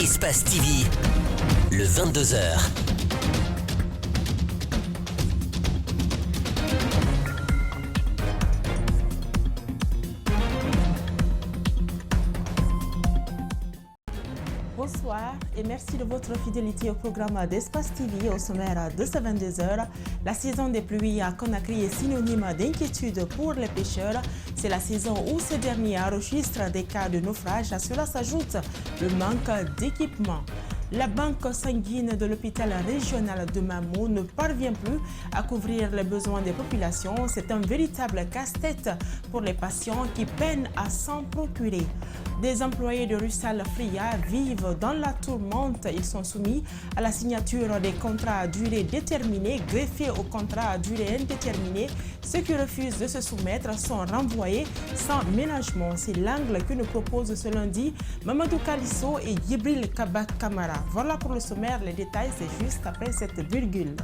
Espace TV, le 22h. Bonsoir et merci de votre fidélité au programme d'Espace TV. Au sommaire de ce 22h, la saison des pluies à Conakry est synonyme d'inquiétude pour les pêcheurs. C'est la saison où ces derniers enregistrent des cas de naufrage. À cela s'ajoute le manque d'équipement. La banque sanguine de l'hôpital régional de Mamou ne parvient plus à couvrir les besoins des populations. C'est un véritable casse-tête pour les patients qui peinent à s'en procurer. Des employés de Russal Fria vivent dans la tourmente. Ils sont soumis à la signature des contrats à durée déterminée, greffés aux contrats à durée indéterminée. Ceux qui refusent de se soumettre sont renvoyés sans ménagement. C'est l'angle que nous propose ce lundi Mamadou Kalisso et Djibril Kabak Kamara. Voilà pour le sommaire, les détails c'est juste après cette virgule.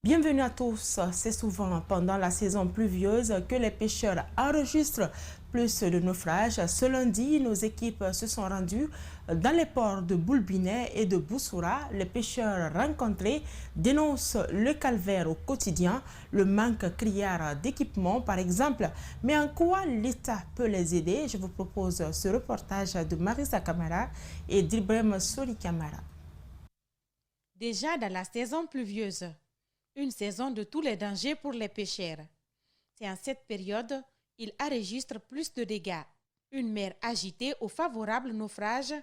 Bienvenue à tous. C'est souvent pendant la saison pluvieuse que les pêcheurs enregistrent plus de naufrages. Ce lundi, nos équipes se sont rendues dans les ports de Boulbinet et de Boussoura. Les pêcheurs rencontrés dénoncent le calvaire au quotidien, le manque criard d'équipement par exemple. Mais en quoi l'État peut les aider? Je vous propose ce reportage de Marisa Kamara et d'Ibrahim Soli Kamara. Déjà dans la saison pluvieuse, une saison de tous les dangers pour les pêcheurs. C'est en cette période qu'ils enregistrent plus de dégâts. Une mer agitée au favorable naufrage,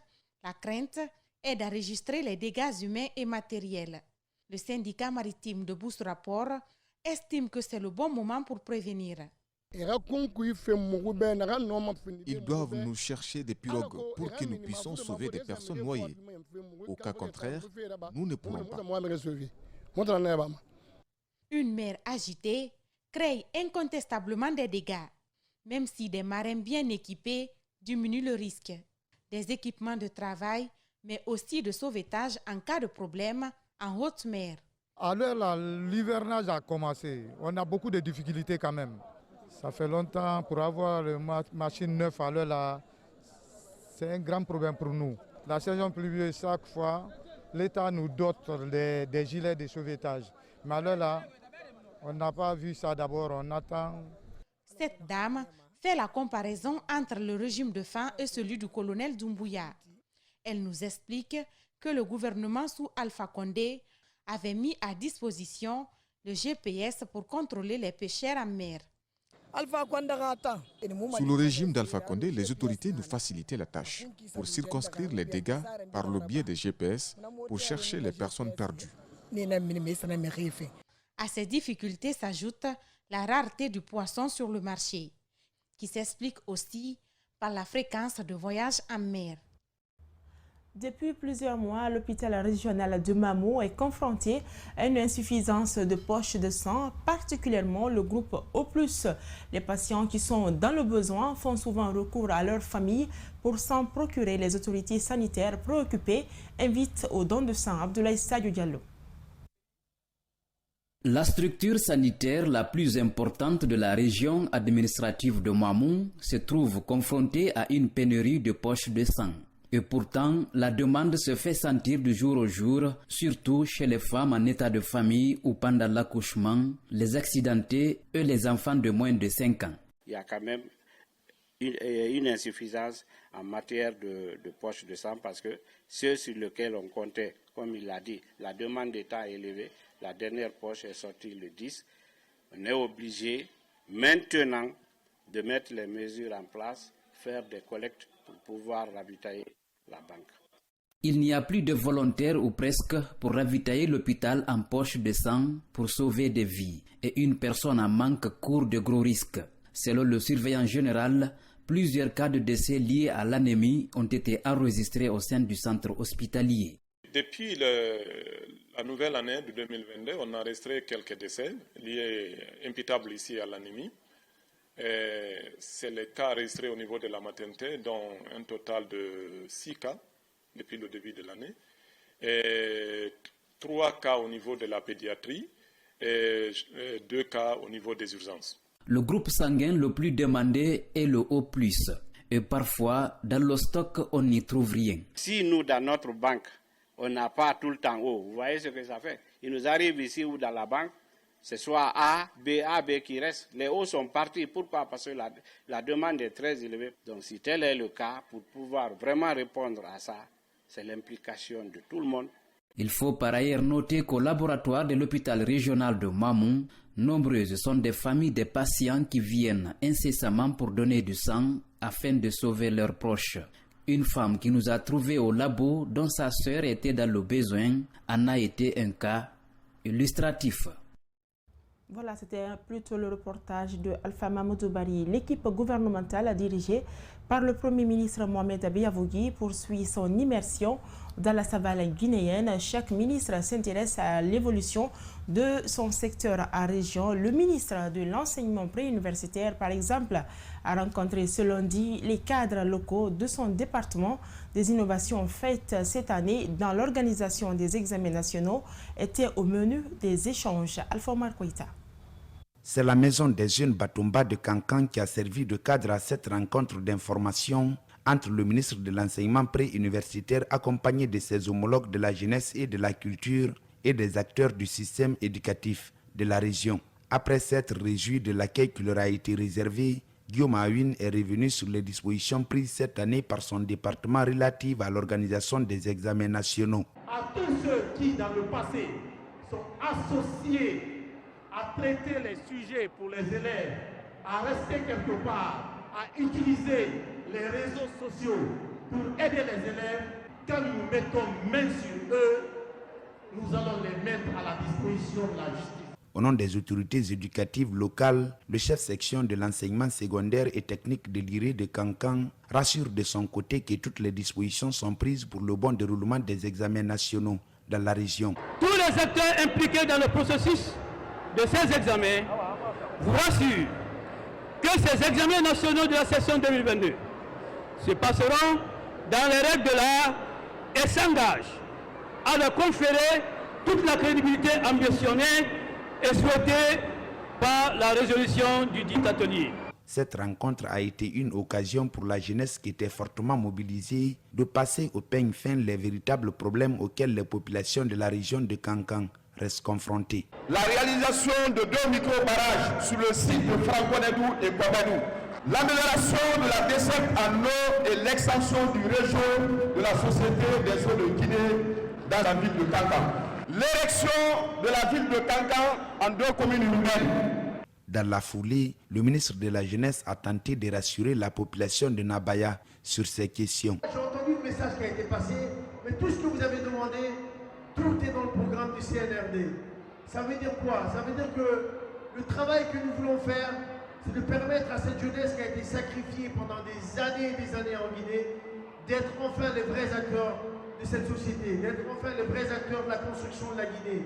la crainte est d'enregistrer les dégâts humains et matériels. Le syndicat maritime de Boussoura-Port estime que c'est le bon moment pour prévenir. Ils doivent nous chercher des pirogues pour que nous puissions sauver des personnes noyées. Au cas contraire, nous ne pourrons pas. Une mer agitée crée incontestablement des dégâts, même si des marins bien équipés diminuent le risque. Des équipements de travail, mais aussi de sauvetage en cas de problème en haute mer. Alors l'hivernage a commencé. On a beaucoup de difficultés quand même. Ça fait longtemps pour avoir une machine neuve à l'heure là, c'est un grand problème pour nous. La saison pluvieuse, chaque fois, l'État nous dote des gilets de sauvetage. Mais à l'heure là, on n'a pas vu ça d'abord, on attend. Cette dame fait la comparaison entre le régime de faim et celui du colonel Doumbouya. Elle nous explique que le gouvernement sous Alpha Condé avait mis à disposition le GPS pour contrôler les pêcheurs en mer. Sous le régime d'Alpha Condé, les autorités nous facilitaient la tâche pour circonscrire les dégâts par le biais des GPS pour chercher les personnes perdues. À ces difficultés s'ajoute la rareté du poisson sur le marché, qui s'explique aussi par la fréquence de voyages en mer. Depuis plusieurs mois, l'hôpital régional de Mamou est confronté à une insuffisance de poches de sang, particulièrement le groupe O+. Les patients qui sont dans le besoin font souvent recours à leur famille pour s'en procurer. Les autorités sanitaires préoccupées invitent au don de sang. Abdoulaye Sadio Diallo. La structure sanitaire la plus importante de la région administrative de Mamou se trouve confrontée à une pénurie de poches de sang. Et pourtant, la demande se fait sentir de jour au jour, surtout chez les femmes en état de famille ou pendant l'accouchement, les accidentés et les enfants de moins de 5 ans. Il y a quand même une insuffisance en matière de poches de sang parce que ceux sur lesquels on comptait, comme il l'a dit, la demande d'État est élevée. La dernière poche est sortie le 10. On est obligé maintenant de mettre les mesures en place, faire des collectes pour pouvoir ravitailler la banque. Il n'y a plus de volontaires ou presque pour ravitailler l'hôpital en poche de sang pour sauver des vies. Et une personne en manque court de gros risques. Selon le surveillant général, plusieurs cas de décès liés à l'anémie ont été enregistrés au sein du centre hospitalier. Depuis la nouvelle année de 2022, on a enregistré quelques décès liés imputables ici à l'anémie. C'est les cas enregistrés au niveau de la maternité, dont un total de 6 cas depuis le début de l'année, et 3 cas au niveau de la pédiatrie et 2 cas au niveau des urgences. Le groupe sanguin le plus demandé est le O+. Et parfois, dans le stock, on n'y trouve rien. Si nous, dans notre banque, on n'a pas tout le temps O, vous voyez ce que ça fait? Il nous arrive ici ou dans la banque, ce soit A, B qui reste. Les O sont partis. Pourquoi? Parce que la demande est très élevée. Donc si tel est le cas, pour pouvoir vraiment répondre à ça, c'est l'implication de tout le monde. Il faut par ailleurs noter qu'au laboratoire de l'hôpital régional de Mamou, nombreuses sont des familles de patients qui viennent incessamment pour donner du sang afin de sauver leurs proches. Une femme qui nous a trouvés au labo dont sa sœur était dans le besoin en a été un cas illustratif. Voilà, c'était plutôt le reportage de Alpha Mamadou Bari. L'équipe gouvernementale dirigée par le Premier ministre Mohamed Abiyavougui poursuit son immersion dans la savane guinéenne. Chaque ministre s'intéresse à l'évolution de son secteur à région. Le ministre de l'enseignement préuniversitaire, par exemple, a rencontré ce lundi les cadres locaux de son département. Des innovations faites cette année dans l'organisation des examens nationaux étaient au menu des échanges. Alpha Omar Koïta. C'est la maison des jeunes Batumba de Kankan qui a servi de cadre à cette rencontre d'information entre le ministre de l'enseignement préuniversitaire accompagné de ses homologues de la jeunesse et de la culture et des acteurs du système éducatif de la région. Après s'être réjoui de l'accueil qui leur a été réservé, Guillaume Aoun est revenu sur les dispositions prises cette année par son département relatives à l'organisation des examens nationaux. À tous ceux qui, dans le passé, sont associés à traiter les sujets pour les élèves, à rester quelque part, à utiliser les réseaux sociaux pour aider les élèves, quand nous mettons main sur eux, nous allons les mettre à la disposition de la justice. Au nom des autorités éducatives locales, le chef section de l'enseignement secondaire et technique de l'IRE de Kankan rassure de son côté que toutes les dispositions sont prises pour le bon déroulement des examens nationaux dans la région. Tous les acteurs impliqués dans le processus de ces examens vous rassurent que ces examens nationaux de la session 2022 se passeront dans les règles de l'art et s'engagent à leur conférer toute la crédibilité ambitionnée et souhaitée par la résolution du dit atelier. Cette rencontre a été une occasion pour la jeunesse qui était fortement mobilisée de passer au peigne fin les véritables problèmes auxquels les populations de la région de Kankan restent confrontées. La réalisation de 2 micro-barrages sur le site de Franconedou et Kwabanou, l'amélioration de la desserte en eau et l'extension du réseau de la Société des eaux de Guinée dans la ville de Kankan. L'érection de la ville de Kankan en 2 communes humaines. Dans la foulée, le ministre de la Jeunesse a tenté de rassurer la population de Nabaya sur ces questions. J'ai entendu le message qui a été passé, mais tout ce que vous avez demandé, tout est dans le programme du CNRD. Ça veut dire quoi? Ça veut dire que le travail que nous voulons faire, c'est de permettre à cette jeunesse qui a été sacrifiée pendant des années et des années en Guinée, d'être enfin les vrais acteurs de cette société, d'être enfin les vrais acteurs de la construction de la Guinée.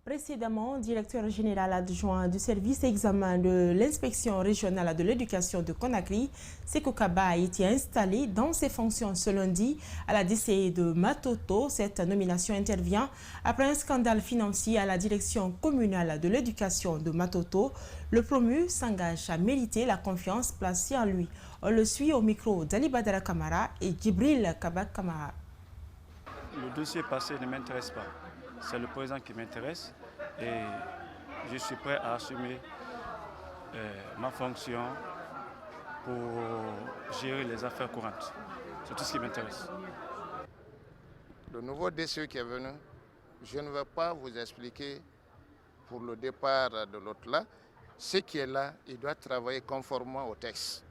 Précédemment, directeur général adjoint du service examen de l'inspection régionale de l'éducation de Conakry, Sekou Kaba a été installé dans ses fonctions ce lundi à la DCI de Matoto. Cette nomination intervient après un scandale financier à la direction communale de l'éducation de Matoto. Le promu s'engage à mériter la confiance placée en lui. On le suit au micro d'Ali Badara Kamara et Djibril Kabak Kamara. Le dossier passé ne m'intéresse pas. C'est le présent qui m'intéresse et je suis prêt à assumer ma fonction pour gérer les affaires courantes. C'est tout ce qui m'intéresse. Le nouveau DCE qui est venu, je ne vais pas vous expliquer pour le départ de l'autre là. Ce qui est là, il doit travailler conformément au texte.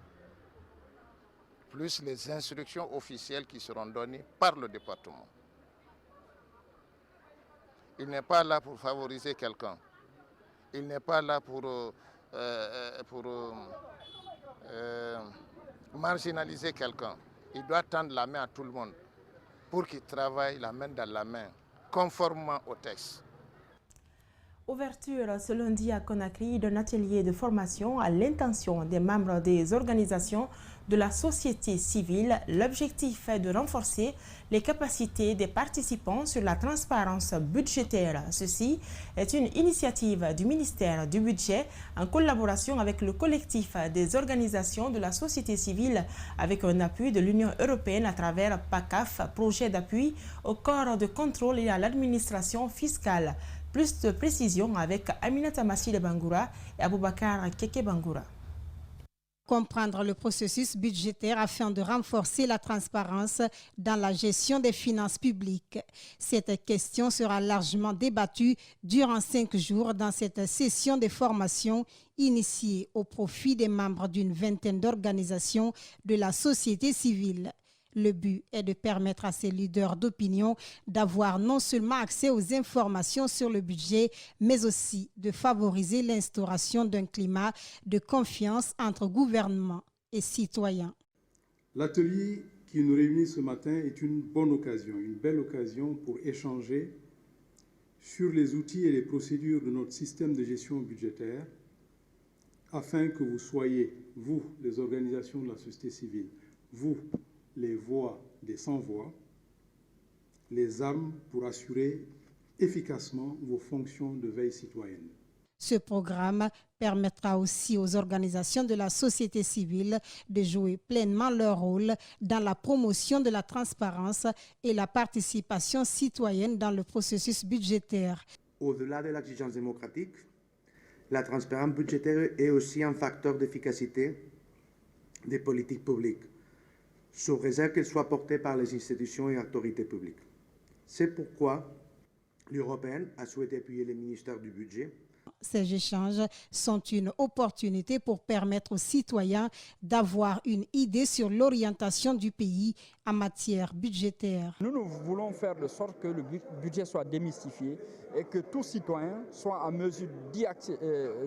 Plus les instructions officielles qui seront données par le département. Il n'est pas là pour favoriser quelqu'un. Il n'est pas là pour marginaliser quelqu'un. Il doit tendre la main à tout le monde pour qu'il travaille la main dans la main, conformément au texte. Ouverture ce lundi à Conakry d'un atelier de formation à l'intention des membres des organisations de la société civile. L'objectif est de renforcer les capacités des participants sur la transparence budgétaire. Ceci est une initiative du ministère du Budget en collaboration avec le collectif des organisations de la société civile avec un appui de l'Union européenne à travers PACAF, projet d'appui au corps de contrôle et à l'administration fiscale. Plus de précisions avec Aminata Massile Bangoura et Aboubakar Keke Bangoura. Comprendre le processus budgétaire afin de renforcer la transparence dans la gestion des finances publiques. Cette question sera largement débattue durant 5 jours dans cette session de formation initiée au profit des membres d'une vingtaine d'organisations de la société civile. Le but est de permettre à ces leaders d'opinion d'avoir non seulement accès aux informations sur le budget, mais aussi de favoriser l'instauration d'un climat de confiance entre gouvernement et citoyens. L'atelier qui nous réunit ce matin est une bonne occasion, une belle occasion pour échanger sur les outils et les procédures de notre système de gestion budgétaire afin que vous soyez, vous, les organisations de la société civile, vous, les voix des sans-voix, les armes pour assurer efficacement vos fonctions de veille citoyenne. Ce programme permettra aussi aux organisations de la société civile de jouer pleinement leur rôle dans la promotion de la transparence et la participation citoyenne dans le processus budgétaire. Au-delà de l'exigence démocratique, la transparence budgétaire est aussi un facteur d'efficacité des politiques publiques, sous réserve qu'elle soit portée par les institutions et autorités publiques. C'est pourquoi l'Union européenne a souhaité appuyer les ministères du budget. Ces échanges sont une opportunité pour permettre aux citoyens d'avoir une idée sur l'orientation du pays en matière budgétaire. Nous voulons faire de sorte que le budget soit démystifié et que tout citoyen soit en mesure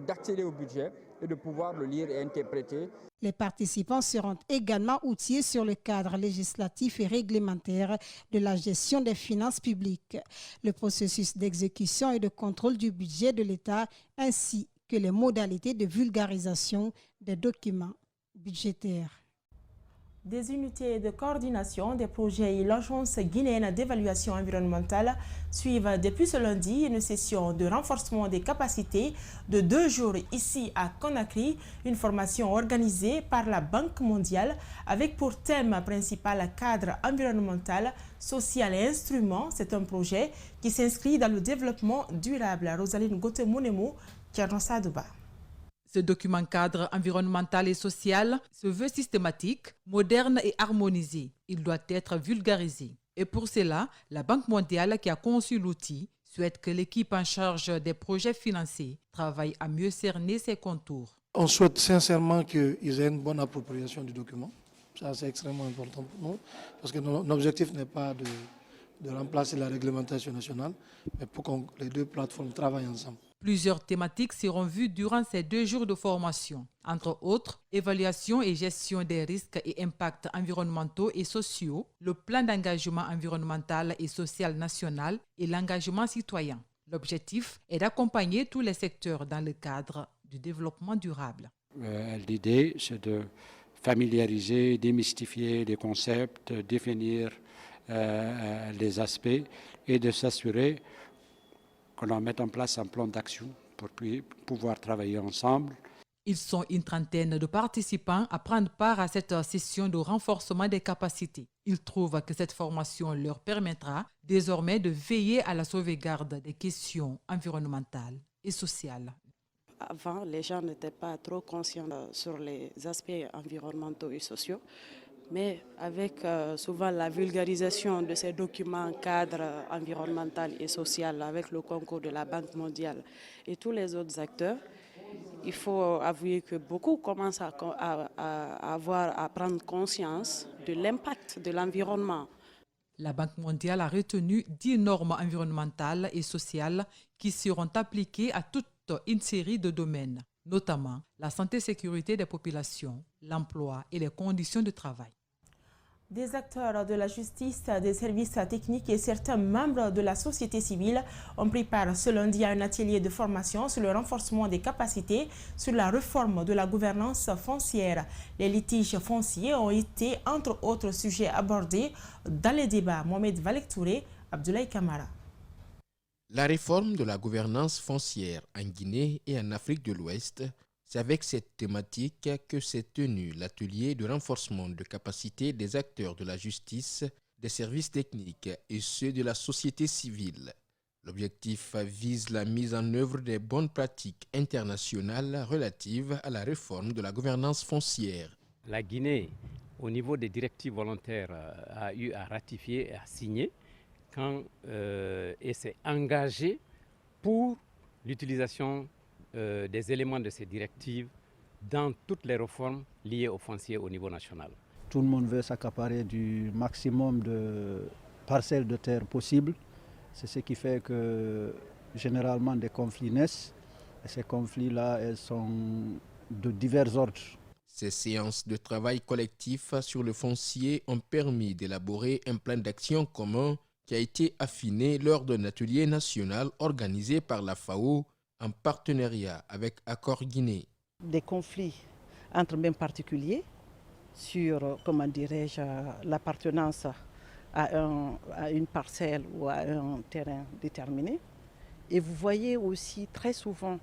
d'accéder au budget et de pouvoir le lire et interpréter. Les participants seront également outillés sur le cadre législatif et réglementaire de la gestion des finances publiques, le processus d'exécution et de contrôle du budget de l'État, ainsi que les modalités de vulgarisation des documents budgétaires. Des unités de coordination des projets et l'Agence guinéenne d'évaluation environnementale suivent depuis ce lundi une session de renforcement des capacités de 2 jours ici à Conakry, une formation organisée par la Banque mondiale avec pour thème principal cadre environnemental, social et instrument. C'est un projet qui s'inscrit dans le développement durable. Rosaline Gotemounemo, Tchernosadouba. Ce document cadre environnemental et social se veut systématique, moderne et harmonisé. Il doit être vulgarisé. Et pour cela, la Banque mondiale qui a conçu l'outil souhaite que l'équipe en charge des projets financés travaille à mieux cerner ses contours. On souhaite sincèrement qu'ils aient une bonne appropriation du document. Ça, c'est extrêmement important pour nous, parce que l'objectif n'est pas de remplacer la réglementation nationale, mais pour que les deux plateformes travaillent ensemble. Plusieurs thématiques seront vues durant ces 2 jours de formation. Entre autres, évaluation et gestion des risques et impacts environnementaux et sociaux, le plan d'engagement environnemental et social national et l'engagement citoyen. L'objectif est d'accompagner tous les secteurs dans le cadre du développement durable. L'idée, c'est de familiariser, démystifier les concepts, définir les aspects et de s'assurer qu'on mette en place un plan d'action pour pouvoir travailler ensemble. Ils sont une trentaine de participants à prendre part à cette session de renforcement des capacités. Ils trouvent que cette formation leur permettra désormais de veiller à la sauvegarde des questions environnementales et sociales. Avant, les gens n'étaient pas trop conscients sur les aspects environnementaux et sociaux. Mais avec souvent la vulgarisation de ces documents cadres environnemental et social, avec le concours de la Banque mondiale et tous les autres acteurs, il faut avouer que beaucoup commencent à prendre conscience de l'impact de l'environnement. La Banque mondiale a retenu 10 normes environnementales et sociales qui seront appliquées à toute une série de domaines, notamment la santé et sécurité des populations, l'emploi et les conditions de travail. Des acteurs de la justice, des services techniques et certains membres de la société civile ont pris part ce lundi à un atelier de formation sur le renforcement des capacités sur la réforme de la gouvernance foncière. Les litiges fonciers ont été, entre autres sujets, abordés dans les débats. Mohamed Valek Touré, Abdoulaye Kamara. La réforme de la gouvernance foncière en Guinée et en Afrique de l'Ouest. C'est avec cette thématique que s'est tenu l'atelier de renforcement de capacité des acteurs de la justice, des services techniques et ceux de la société civile. L'objectif vise la mise en œuvre des bonnes pratiques internationales relatives à la réforme de la gouvernance foncière. La Guinée, au niveau des directives volontaires, a eu à ratifier et à signer et s'est engagée pour l'utilisation des éléments de ces directives dans toutes les réformes liées au foncier au niveau national. Tout le monde veut s'accaparer du maximum de parcelles de terre possible. C'est ce qui fait que généralement des conflits naissent. Et ces conflits-là, elles sont de divers ordres. Ces séances de travail collectif sur le foncier ont permis d'élaborer un plan d'action commun qui a été affiné lors d'un atelier national organisé par la FAO en partenariat avec Accor Guinée. Des conflits entre mêmes particuliers sur, comment dirais-je, l'appartenance à une parcelle ou à un terrain déterminé. Et vous voyez aussi très souvent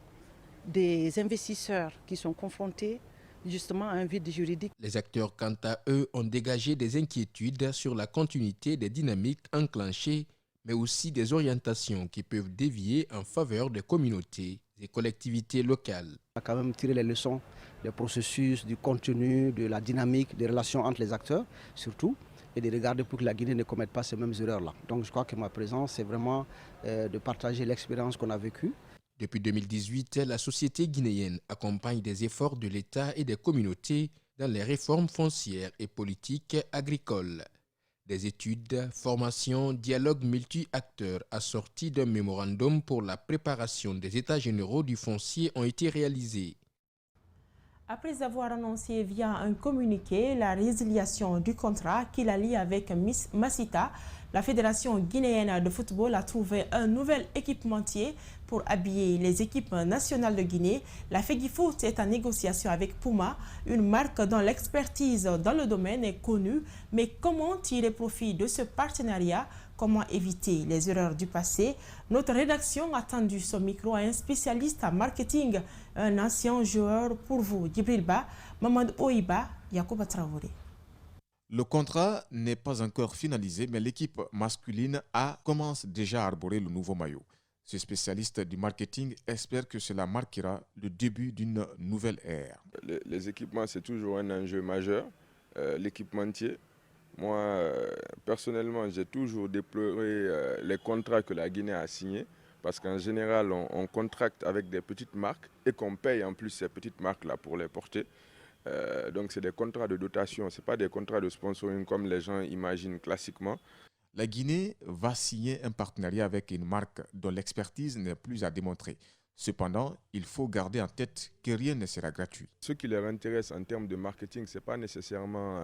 des investisseurs qui sont confrontés justement à un vide juridique. Les acteurs, quant à eux, ont dégagé des inquiétudes sur la continuité des dynamiques enclenchées, mais aussi des orientations qui peuvent dévier en faveur des communautés et collectivités locales. On a quand même tiré les leçons des processus, du contenu, de la dynamique, des relations entre les acteurs, surtout, et de regarder pour que la Guinée ne commette pas ces mêmes erreurs-là. Donc je crois que ma présence, c'est vraiment de partager l'expérience qu'on a vécue. Depuis 2018, la société guinéenne accompagne des efforts de l'État et des communautés dans les réformes foncières et politiques agricoles. Des études, formations, dialogues multi-acteurs assortis d'un mémorandum pour la préparation des États généraux du foncier ont été réalisés. Après avoir annoncé via un communiqué la résiliation du contrat qui la lie avec Masita, la Fédération guinéenne de football a trouvé un nouvel équipementier pour habiller les équipes nationales de Guinée. La FEGIFOOT est en négociation avec Puma, une marque dont l'expertise dans le domaine est connue. Mais comment tirer profit de ce partenariat? Comment éviter les erreurs du passé? Notre rédaction a tendu son micro à un spécialiste en marketing, un ancien joueur pour vous, Djibril Ba, Mamadou Oiba, Yacouba Traoré. Le contrat n'est pas encore finalisé, mais l'équipe masculine commence déjà à arborer le nouveau maillot. Ce spécialiste du marketing espère que cela marquera le début d'une nouvelle ère. Les équipements, c'est toujours un enjeu majeur. L'équipementier, moi, personnellement, j'ai toujours déploré les contrats que la Guinée a signés, parce qu'en général, on contracte avec des petites marques et qu'on paye en plus ces petites marques-là pour les porter. Donc c'est des contrats de dotation, ce n'est pas des contrats de sponsoring comme les gens imaginent classiquement. La Guinée va signer un partenariat avec une marque dont l'expertise n'est plus à démontrer. Cependant, il faut garder en tête que rien ne sera gratuit. Ce qui leur intéresse en termes de marketing, ce n'est pas nécessairement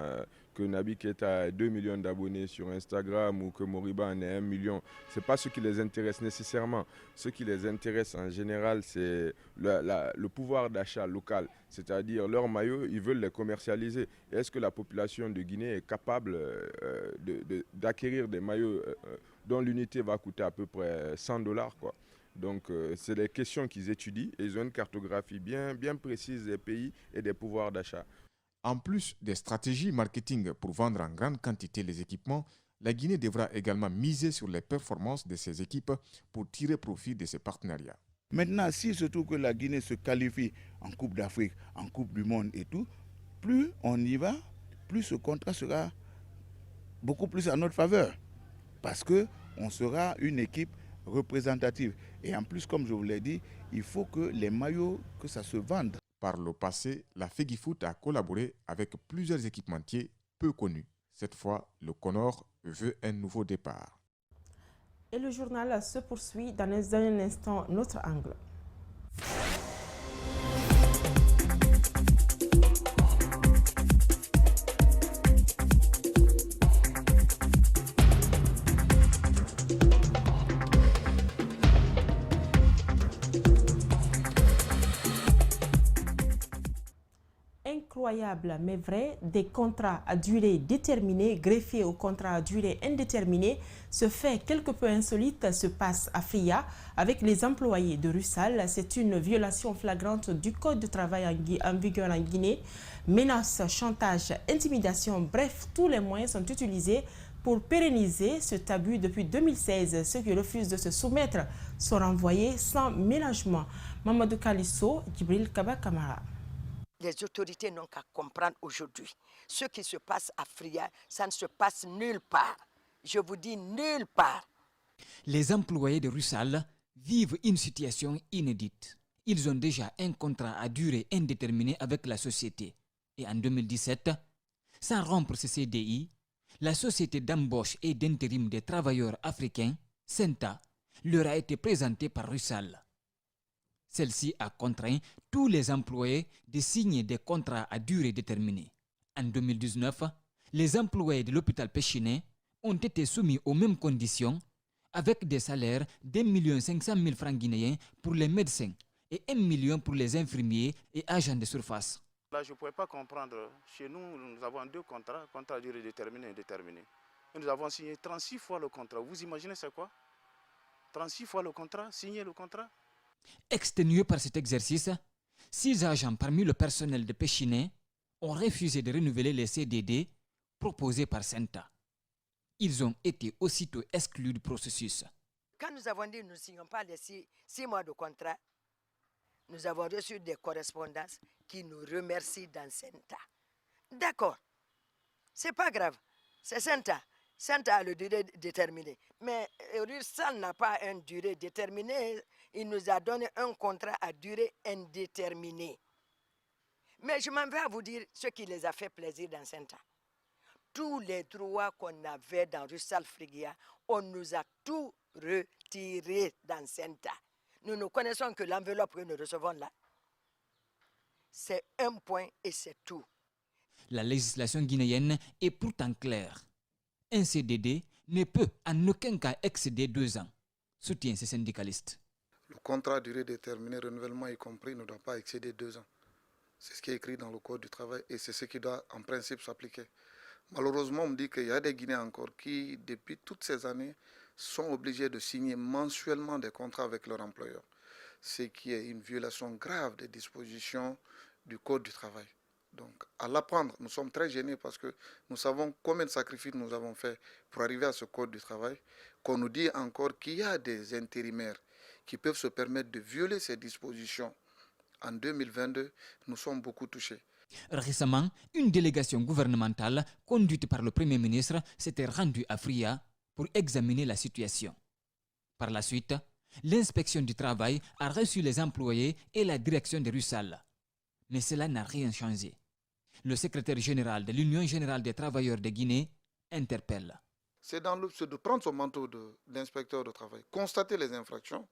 que Naby Keita ait 2 millions d'abonnés sur Instagram ou que Moriba en ait 1 million. Ce n'est pas ce qui les intéresse nécessairement. Ce qui les intéresse en général, c'est le pouvoir d'achat local. C'est-à-dire leurs maillots, ils veulent les commercialiser. Est-ce que la population de Guinée est capable d'acquérir des maillots dont l'unité va coûter à peu près $100 quoi. Donc, c'est des questions qu'ils étudient et ils ont une cartographie bien précise des pays et des pouvoirs d'achat. En plus des stratégies marketing pour vendre en grande quantité les équipements, la Guinée devra également miser sur les performances de ses équipes pour tirer profit de ces partenariats. Maintenant, si se trouve que la Guinée se qualifie en Coupe d'Afrique, en Coupe du Monde et tout, plus on y va, plus ce contrat sera beaucoup plus à notre faveur. Parce qu'on sera une équipe représentative. Et en plus, comme je vous l'ai dit, il faut que les maillots, que ça se vende. Par le passé, la FEGIFOOT a collaboré avec plusieurs équipementiers peu connus. Cette fois, le Conor veut un nouveau départ. Et le journal se poursuit dans un instant notre angle. incroyable mais vrai, des contrats à durée déterminée greffés aux contrats à durée indéterminée, ce fait quelque peu insolite se passe à Fria avec les employés de Russal. C'est une violation flagrante du code du travail en vigueur en Guinée. Menaces, chantage, intimidation, bref, tous les moyens sont utilisés pour pérenniser ce abus depuis 2016. Ceux qui refusent de se soumettre sont renvoyés sans ménagement. Mamadou Kalisso, Djibril Kaba Kamara. Les autorités n'ont qu'à comprendre aujourd'hui. Ce qui se passe à Fria, ça ne se passe nulle part. Je vous dis nulle part. Les employés de Russal vivent une situation inédite. Ils ont déjà un contrat à durée indéterminée avec la société. Et en 2017, sans rompre ce CDI, la société d'embauche et d'intérim des travailleurs africains, Senta, leur a été présentée par Russal. Celle-ci a contraint tous les employés de signer des contrats à durée déterminée. En 2019, les employés de l'hôpital Péchiné ont été soumis aux mêmes conditions avec des salaires d'1 500 000 francs guinéens pour les médecins et 1 million pour les infirmiers et agents de surface. Là, je ne pouvais pas comprendre. Chez nous, nous avons 2 contrats, contrat à durée déterminée et indéterminée. Et nous avons signé 36 fois le contrat. Vous imaginez c'est quoi? 36 fois le contrat, signer le contrat. Exténués par cet exercice, 6 agents parmi le personnel de Péchiné ont refusé de renouveler les CDD proposés par Senta. Ils ont été aussitôt exclus du processus. Quand nous avons dit que nous ne signons pas les 6 mois de contrat, nous avons reçu des correspondances qui nous remercient dans Senta. D'accord, c'est pas grave, c'est Senta. Senta a le durée déterminée. Mais Russal n'a pas une durée déterminée. Il nous a donné un contrat à durée indéterminée. Mais je m'en vais à vous dire ce qui les a fait plaisir dans Senta. Tous les droits qu'on avait dans Russal Frigia, on nous a tout retiré dans Senta. Nous ne connaissons que l'enveloppe que nous recevons là. C'est un point et c'est tout. La législation guinéenne est pourtant claire. Un CDD ne peut en aucun cas excéder 2 ans, soutient ces syndicalistes. Le contrat à durée déterminée, renouvellement y compris, ne doit pas excéder 2 ans. C'est ce qui est écrit dans le Code du travail et c'est ce qui doit en principe s'appliquer. Malheureusement, on me dit qu'il y a des Guinéens encore qui, depuis toutes ces années, sont obligés de signer mensuellement des contrats avec leur employeur. Ce qui est une violation grave des dispositions du Code du travail. Donc, à l'apprendre, nous sommes très gênés parce que nous savons combien de sacrifices nous avons fait pour arriver à ce Code du travail, qu'on nous dit encore qu'il y a des intérimaires qui peuvent se permettre de violer ces dispositions. En 2022, nous sommes beaucoup touchés. Récemment, une délégation gouvernementale conduite par le Premier ministre s'était rendue à Fria pour examiner la situation. Par la suite, l'inspection du travail a reçu les employés et la direction de Russal. Mais cela n'a rien changé. Le secrétaire général de l'Union générale des travailleurs de Guinée interpelle. C'est de prendre son manteau d'inspecteur de travail, constater les infractions,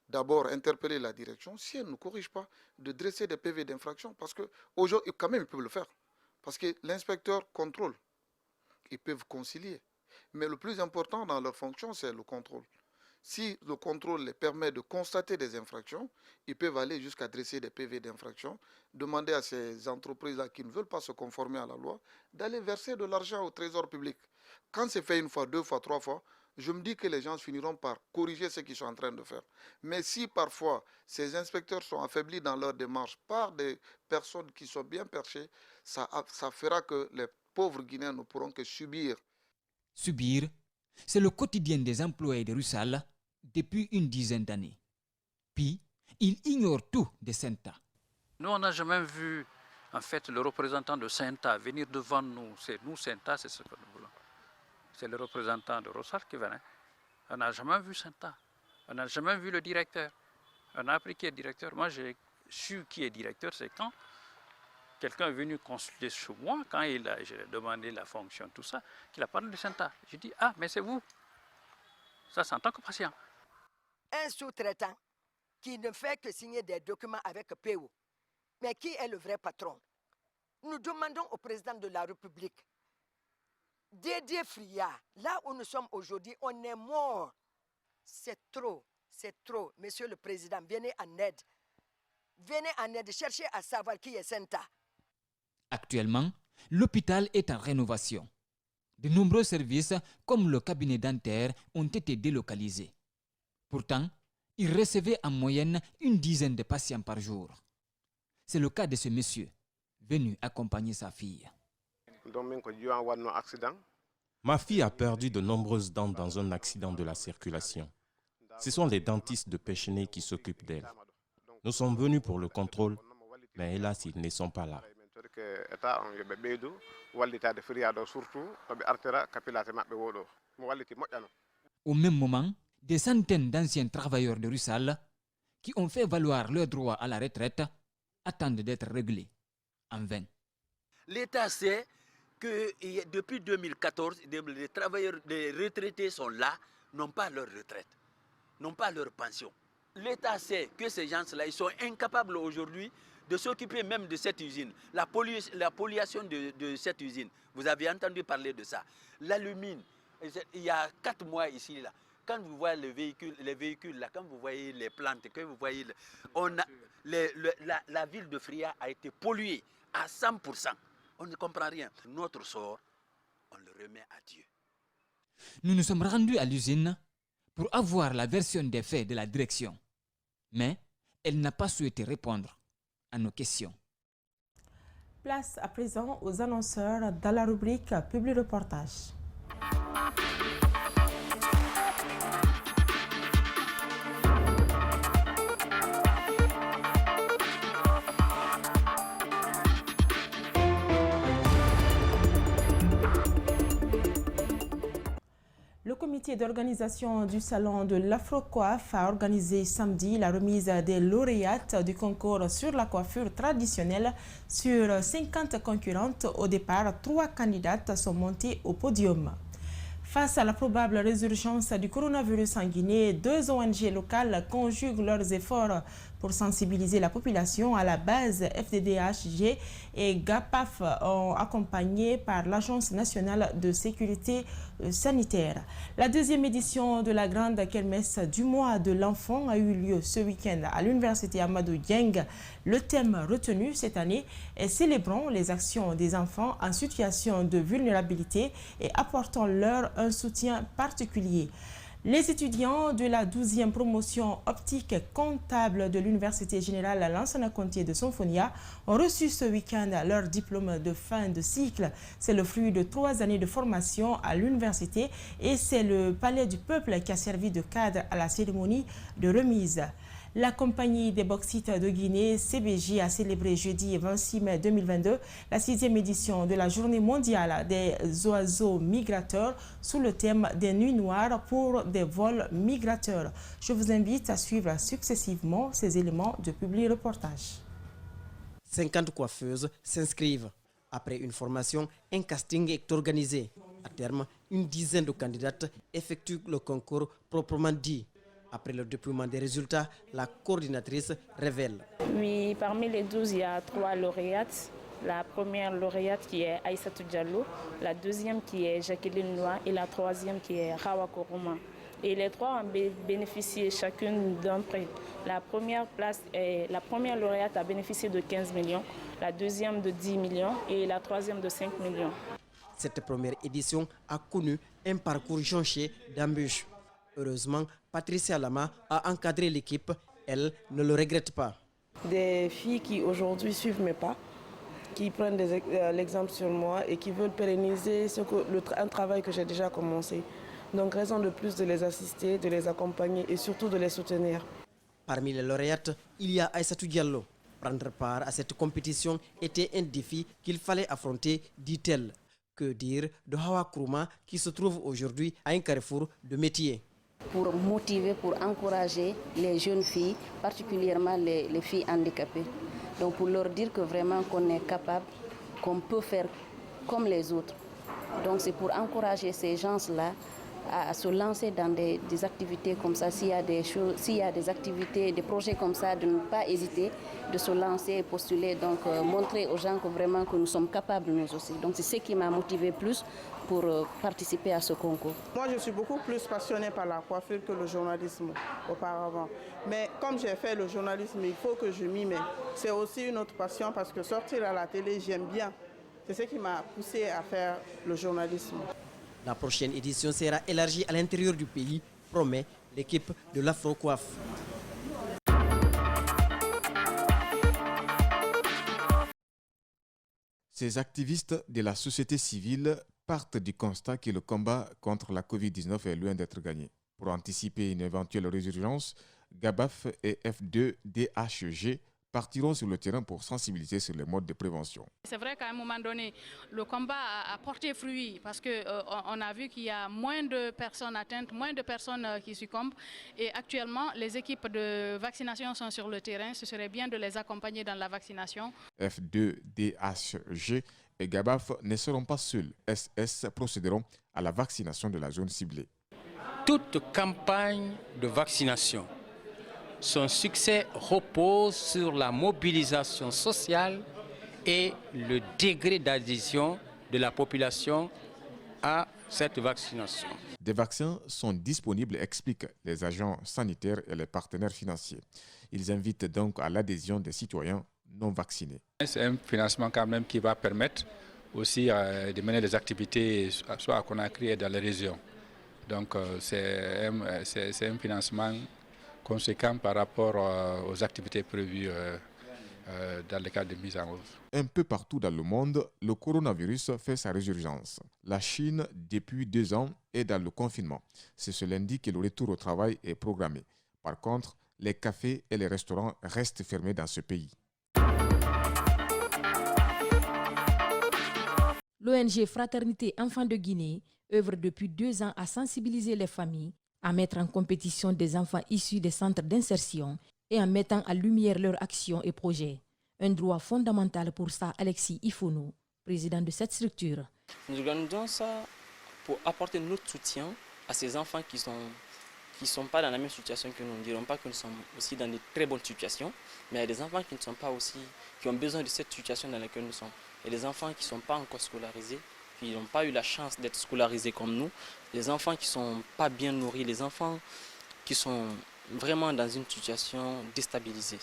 d'abord interpeller la direction, si elle ne corrige pas, de dresser des PV d'infraction, parce qu'aujourd'hui, quand même, ils peuvent le faire. Parce que l'inspecteur contrôle. Ils peuvent concilier. Mais le plus important dans leur fonction, c'est le contrôle. Si le contrôle les permet de constater des infractions, ils peuvent aller jusqu'à dresser des PV d'infraction, demander à ces entreprises-là qui ne veulent pas se conformer à la loi, d'aller verser de l'argent au trésor public. Quand c'est fait 1 fois, 2 fois, 3 fois, je me dis que les gens finiront par corriger ce qu'ils sont en train de faire. Mais si parfois ces inspecteurs sont affaiblis dans leur démarche par des personnes qui sont bien perchées, ça fera que les pauvres Guinéens ne pourront que subir. Subir, c'est le quotidien des employés de Russal depuis une dizaine d'années. Puis, ils ignorent tout de Senta. Nous, on n'a jamais vu, en fait, le représentant de Senta venir devant nous. C'est nous, Senta, c'est ce que nous voulons. C'est le représentant de Russal qui venait. On n'a jamais vu Senta. On n'a jamais vu le directeur. On a appris qui est directeur. Moi, j'ai su qui est directeur, c'est quand quelqu'un est venu consulter chez moi, quand j'ai demandé la fonction, tout ça, qu'il a parlé de Senta. J'ai dit, ah, mais c'est vous. Ça, c'est en tant que patient. Un sous-traitant qui ne fait que signer des documents avec PO. Mais qui est le vrai patron? Nous demandons au président de la République, Dédé Fria, là où nous sommes aujourd'hui, on est mort. C'est trop, c'est trop. Monsieur le Président, venez en aide. Venez en aide, cherchez à savoir qui est Senta. Actuellement, l'hôpital est en rénovation. De nombreux services, comme le cabinet dentaire, ont été délocalisés. Pourtant, il recevait en moyenne une dizaine de patients par jour. C'est le cas de ce monsieur, venu accompagner sa fille. Ma fille a perdu de nombreuses dents dans un accident de la circulation. Ce sont les dentistes de Péchené qui s'occupent d'elle. Nous sommes venus pour le contrôle, mais hélas, ils ne sont pas là. Au même moment, des centaines d'anciens travailleurs de Russal qui ont fait valoir leur droit à la retraite attendent d'être réglés en vain. L'État sait que depuis 2014, les travailleurs, les retraités sont là, n'ont pas leur retraite, n'ont pas leur pension. L'État sait que ces gens-là, ils sont incapables aujourd'hui de s'occuper même de cette usine. La pollution de cette usine, vous avez entendu parler de ça. L'alumine, il y a 4 mois ici, là. Quand vous voyez les véhicules là, quand vous voyez les plantes, quand vous voyez, la ville de Fria a été polluée à 100%. On ne comprend rien. Notre sort, on le remet à Dieu. Nous nous sommes rendus à l'usine pour avoir la version des faits de la direction. Mais elle n'a pas souhaité répondre à nos questions. Place à présent aux annonceurs dans la rubrique Public Reportage. Le comité d'organisation du salon de l'Afro-Coiffe a organisé samedi la remise des lauréates du concours sur la coiffure traditionnelle. Sur 50 concurrentes, au départ, 3 candidates sont montées au podium. Face à la probable résurgence du coronavirus en Guinée, 2 ONG locales conjuguent leurs efforts pour sensibiliser la population. À la base, FDDHG et GAPAF ont accompagné par l'Agence nationale de sécurité sanitaire. La 2e édition de la grande kermesse du mois de l'enfant a eu lieu ce week-end à l'université Amadou Dieng. Le thème retenu cette année est « Célébrons les actions des enfants en situation de vulnérabilité et apportons-leur un soutien particulier ». Les étudiants de la 12e promotion optique comptable de l'Université générale Lansana Conté de Sonfonia ont reçu ce week-end leur diplôme de fin de cycle. C'est le fruit de 3 années de formation à l'université et c'est le Palais du Peuple qui a servi de cadre à la cérémonie de remise. La compagnie des bauxites de Guinée, CBJ, a célébré jeudi 26 mai 2022 la 6e édition de la Journée mondiale des oiseaux migrateurs sous le thème des nuits noires pour des vols migrateurs. Je vous invite à suivre successivement ces éléments de Public Reportage. 50 coiffeuses s'inscrivent. Après une formation, un casting est organisé. À terme, une dizaine de candidates effectuent le concours proprement dit. Après le déploiement des résultats, la coordinatrice révèle. Oui, parmi les 12, il y a 3 lauréates. La première lauréate qui est Aïssatou Diallo, la 2e qui est Jacqueline Noa et la 3e qui est Rawa Koroma. Et les 3 ont bénéficié chacune d'un prix. La première lauréate a bénéficié de 15 millions, la 2e de 10 millions et la 3e de 5 millions. Cette première édition a connu un parcours jonché d'embûches. Heureusement, Patricia Lama a encadré l'équipe. Elle ne le regrette pas. Des filles qui aujourd'hui suivent mes pas, qui prennent l'exemple sur moi et qui veulent pérenniser un travail que j'ai déjà commencé. Donc raison de plus de les assister, de les accompagner et surtout de les soutenir. Parmi les lauréates, il y a Aïssatou Diallo. Prendre part à cette compétition était un défi qu'il fallait affronter, dit-elle. Que dire de Hawa Krouma qui se trouve aujourd'hui à un carrefour de métiers. Pour motiver, pour encourager les jeunes filles, particulièrement les filles handicapées. Donc pour leur dire que vraiment qu'on est capable, qu'on peut faire comme les autres. Donc c'est pour encourager ces gens-là à se lancer dans des activités comme ça. S'il y a des activités, des projets comme ça, de ne pas hésiter, de se lancer et postuler, donc montrer aux gens que vraiment que nous sommes capables nous aussi. Donc c'est ce qui m'a motivé plus pour participer à ce concours. Moi, je suis beaucoup plus passionnée par la coiffure que le journalisme auparavant. Mais comme j'ai fait le journalisme, il faut que je m'y mette. C'est aussi une autre passion parce que sortir à la télé, j'aime bien. C'est ce qui m'a poussé à faire le journalisme. La prochaine édition sera élargie à l'intérieur du pays, promet l'équipe de l'Afro-Coiffe. Ces activistes de la société civile partent du constat que le combat contre la Covid-19 est loin d'être gagné. Pour anticiper une éventuelle résurgence, GABAF et F2DHG partiront sur le terrain pour sensibiliser sur les modes de prévention. C'est vrai qu'à un moment donné, le combat a porté fruit parce qu'on a vu qu'il y a moins de personnes atteintes, moins de personnes qui succombent. Et actuellement, les équipes de vaccination sont sur le terrain. Ce serait bien de les accompagner dans la vaccination. F2DHG et GABAF ne seront pas seuls. SS procéderont à la vaccination de la zone ciblée. Toute campagne de vaccination, son succès repose sur la mobilisation sociale et le degré d'adhésion de la population à cette vaccination. Des vaccins sont disponibles, expliquent les agents sanitaires et les partenaires financiers. Ils invitent donc à l'adhésion des citoyens non vaccinés. C'est un financement quand même qui va permettre aussi de mener des activités soit à Conakry et dans les régions. Donc c'est un financement conséquent par rapport aux activités prévues dans le cadre de mise en œuvre. Un peu partout dans le monde, le coronavirus fait sa résurgence. La Chine, depuis 2 ans, est dans le confinement. C'est ce lundi que le retour au travail est programmé. Par contre, les cafés et les restaurants restent fermés dans ce pays. L'ONG Fraternité Enfants de Guinée œuvre depuis 2 ans à sensibiliser les familles, à mettre en compétition des enfants issus des centres d'insertion et en mettant en lumière leurs actions et projets. Un droit fondamental pour ça, Alexis Ifonou, président de cette structure. Nous organisons ça pour apporter notre soutien à ces enfants qui sont pas dans la même situation que nous. Nous ne dirons pas que nous sommes aussi dans de très bonnes situations, mais il y a des enfants qui ne sont pas aussi, qui ont besoin de cette situation dans laquelle nous sommes. Il y a des enfants qui ne sont pas encore scolarisés, qui n'ont pas eu la chance d'être scolarisés comme nous, les enfants qui ne sont pas bien nourris, les enfants qui sont vraiment dans une situation déstabilisée.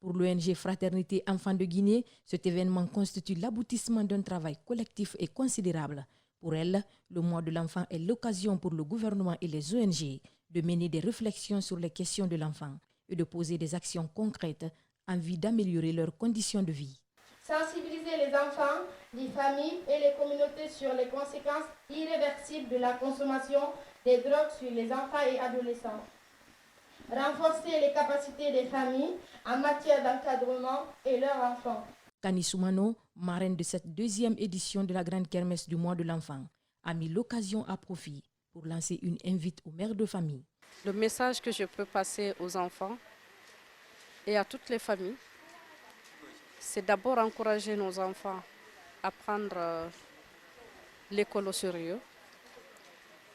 Pour l'ONG Fraternité Enfants de Guinée, cet événement constitue l'aboutissement d'un travail collectif et considérable. Pour elle, le mois de l'enfant est l'occasion pour le gouvernement et les ONG de mener des réflexions sur les questions de l'enfant et de poser des actions concrètes en vue d'améliorer leurs conditions de vie. Sensibiliser les enfants, les familles et les communautés sur les conséquences irréversibles de la consommation des drogues sur les enfants et adolescents. Renforcer les capacités des familles en matière d'encadrement et leurs enfants. Kani Soumano, marraine de cette 2e édition de la Grande Kermesse du mois de l'enfant, a mis l'occasion à profit pour lancer une invite aux mères de famille. Le message que je peux passer aux enfants et à toutes les familles, c'est d'abord encourager nos enfants à prendre l'école au sérieux,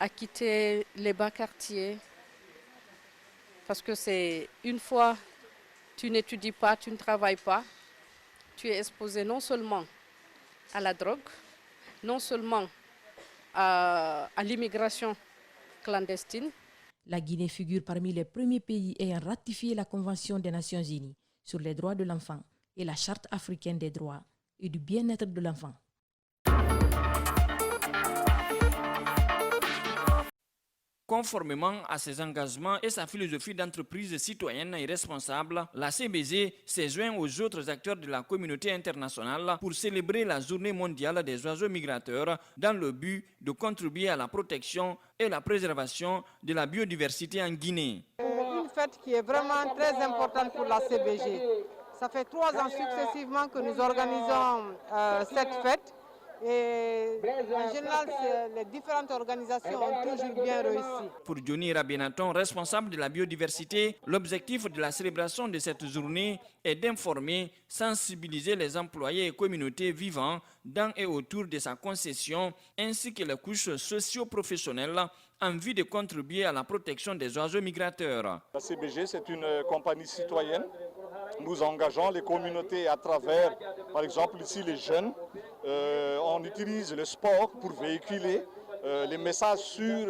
à quitter les bas quartiers, parce que c'est une fois tu n'étudies pas, tu ne travailles pas, tu es exposé non seulement à la drogue, non seulement à l'immigration clandestine. La Guinée figure parmi les premiers pays ayant ratifié la Convention des Nations Unies sur les droits de l'enfant et la Charte africaine des droits et du bien-être de l'enfant. Conformément à ses engagements et sa philosophie d'entreprise citoyenne et responsable, la CBG s'est jointe aux autres acteurs de la communauté internationale pour célébrer la Journée mondiale des oiseaux migrateurs dans le but de contribuer à la protection et la préservation de la biodiversité en Guinée. Une fête qui est vraiment très importante pour la CBG. Ça fait 3 ans successivement que nous organisons cette fête Et en général, les différentes organisations ont toujours bien réussi. Pour Johnny Rabinaton, responsable de la biodiversité, l'objectif de la célébration de cette journée est d'informer, sensibiliser les employés et communautés vivant dans et autour de sa concession, ainsi que les couches socio-professionnelles en vue de contribuer à la protection des oiseaux migrateurs. La CBG, c'est une compagnie citoyenne. Nous engageons les communautés à travers, par exemple ici les jeunes. On utilise le sport pour véhiculer les messages sur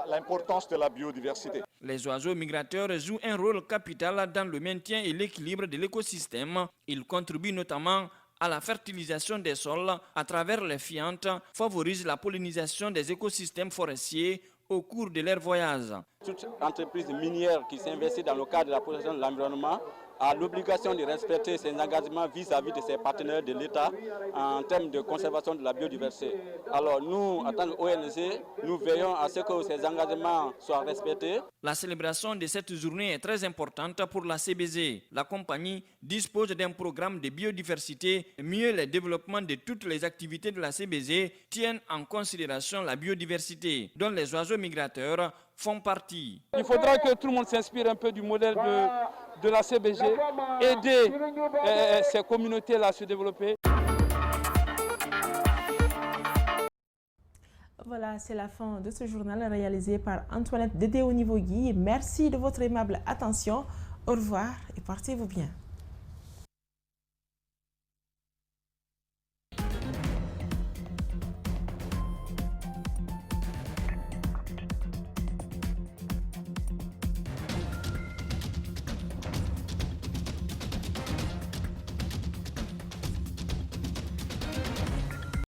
l'importance de la biodiversité. Les oiseaux migrateurs jouent un rôle capital dans le maintien et l'équilibre de l'écosystème. Ils contribuent notamment à la fertilisation des sols à travers les fientes, favorisent la pollinisation des écosystèmes forestiers au cours de leur voyage. Toute entreprise minière qui s'investit dans le cadre de la protection de l'environnement a l'obligation de respecter ses engagements vis-à-vis de ses partenaires de l'État en termes de conservation de la biodiversité. Alors nous, en tant qu'ONG, nous veillons à ce que ces engagements soient respectés. La célébration de cette journée est très importante pour la CBZ. La compagnie dispose d'un programme de biodiversité. Mieux, le développement de toutes les activités de la CBZ tiennent en considération la biodiversité, dont les oiseaux migrateurs font partie. Il faudra que tout le monde s'inspire un peu du modèle de la CBG, aider ces communautés-là à se développer. Voilà, c'est la fin de ce journal réalisé par Antoinette Dédé au niveau Guy. Merci de votre aimable attention. Au revoir et portez-vous bien.